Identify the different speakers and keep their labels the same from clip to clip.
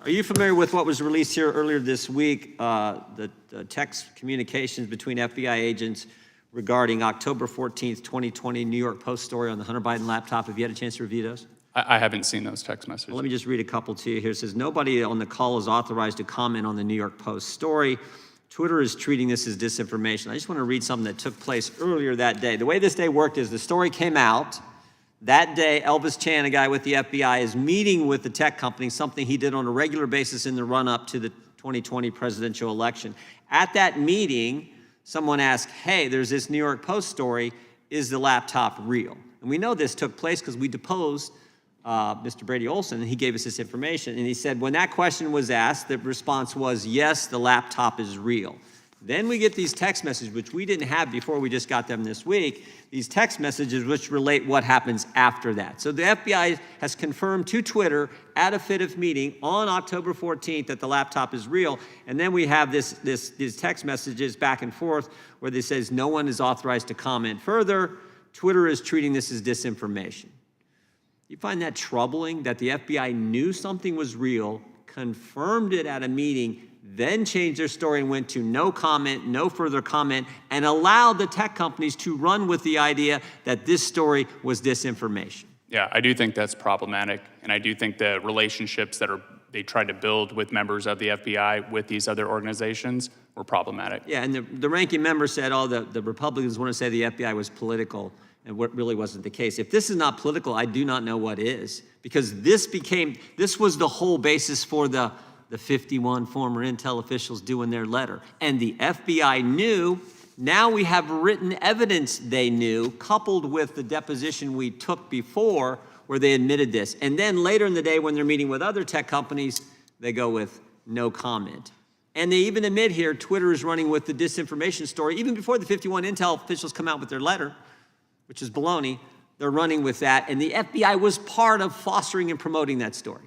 Speaker 1: Are you familiar with what was released here earlier this week, the text communications between FBI agents regarding October 14th, 2020 New York Post story on the Hunter Biden laptop? Have you had a chance to review those?
Speaker 2: I haven't seen those text messages.
Speaker 1: Well, let me just read a couple to you here. It says, nobody on the call is authorized to comment on the New York Post story. Twitter is treating this as disinformation. I just want to read something that took place earlier that day. The way this day worked is the story came out. That day, Elvis Chan, a guy with the FBI, is meeting with the tech company, something he did on a regular basis in the run-up to the 2020 presidential election. At that meeting, someone asked, hey, there's this New York Post story. Is the laptop real? And we know this took place because we deposed Mr. Brady Olson, and he gave us this information. And he said, when that question was asked, the response was, yes, the laptop is real. Then we get these text messages, which we didn't have before, we just got them this week, these text messages which relate what happens after that. So the FBI has confirmed to Twitter at a FITF meeting on October 14th that the laptop is real. And then we have these text messages back and forth where they says no one is authorized to comment further. Twitter is treating this as disinformation. You find that troubling that the FBI knew something was real, confirmed it at a meeting, then changed their story and went to no comment, no further comment, and allowed the tech companies to run with the idea that this story was disinformation?
Speaker 2: Yeah, I do think that's problematic, and I do think the relationships that they tried to build with members of the FBI with these other organizations were problematic.
Speaker 1: Yeah, and the ranking member said, oh, the Republicans want to say the FBI was political, and what really wasn't the case. If this is not political, I do not know what is, because this was the whole basis for the 51 former intel officials doing their letter. And the FBI knew. Now we have written evidence they knew, coupled with the deposition we took before where they admitted this. And then later in the day when they're meeting with other tech companies, they go with no comment. And they even admit here Twitter is running with the disinformation story. Even before the 51 intel officials come out with their letter, which is baloney, they're running with that. And the FBI was part of fostering and promoting that story.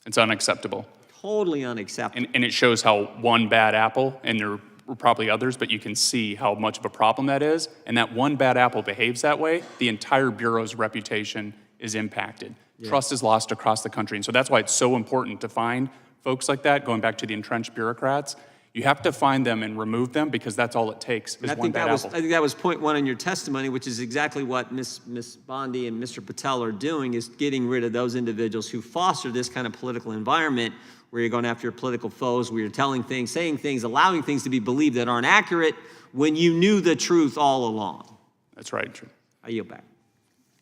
Speaker 2: It's unacceptable.
Speaker 1: Totally unacceptable.
Speaker 2: And it shows how one bad apple, and there were probably others, but you can see how much of a problem that is. And that one bad apple behaves that way, the entire Bureau's reputation is impacted. Yeah. Trust is lost across the country. And so that's why it's so important to find folks like that, going back to the entrenched bureaucrats. You have to find them and remove them, because that's all it takes is one bad apple.
Speaker 1: I think that was point one in your testimony, which is exactly what Ms. Bondi and Mr. Patel are doing, is getting rid of those individuals who foster this kind of political environment where you're going after your political foes, where you're telling things, saying things, allowing things to be believed that aren't accurate when you knew the truth all along.
Speaker 2: That's right.
Speaker 1: I yield back.